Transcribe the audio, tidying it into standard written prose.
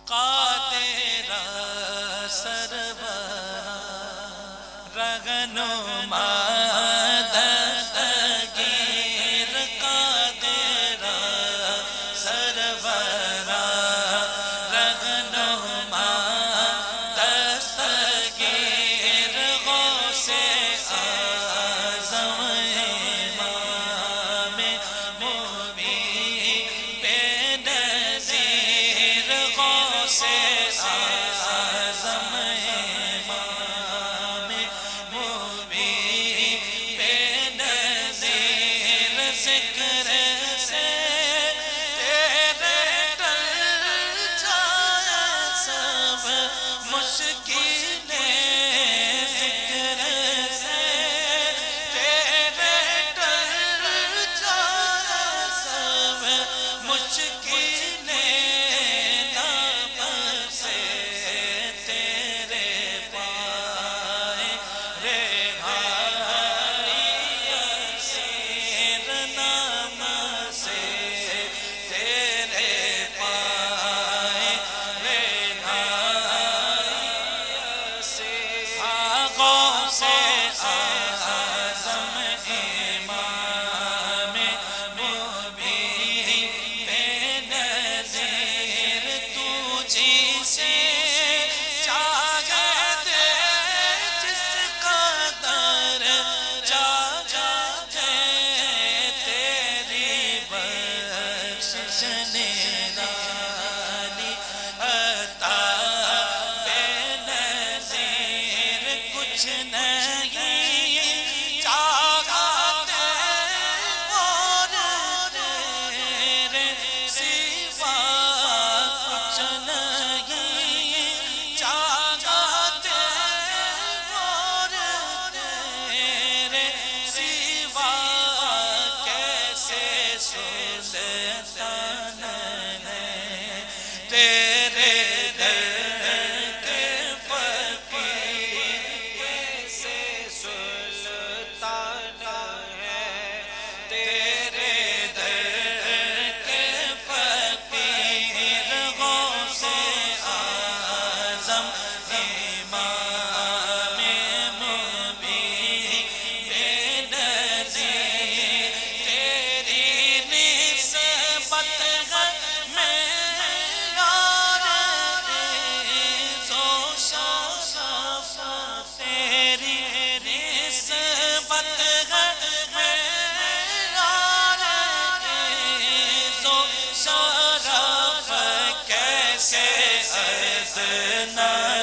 قادر سرور رہنما دستگیر قادر سرور رہنما دستگیر غوث اعظم امام مبین بے نظیر غوث اعظم امام مبین بے نظیر ذکر سے تیرے ٹل جائے سب مشکلیں ذکر سے تیرے ٹل جائے سب مشکلیں نام سے تیرے پائے رہائی اسیر نام سے تیرے پائے رہائی اسیر غوث اعظم امام مبین بے نظیر تجھی سے چاہتے جس قدر چاہتے تیری بخشش نرالی عطا بے نظیر کچھ نہیں چاہتے اور تیرے سوا کچھ نہیں چاہتے اور تیرے سوا کیسے سلطان ہے تیرے در کے فقیر کیسے سلطان ہے تیرے در کے فقیر غوث اعظم امام مبین بے نظیر تیری نسبت ہے معیار عز و شرف تیری نسبت ہے معیار عز و شرف کیسے ادنا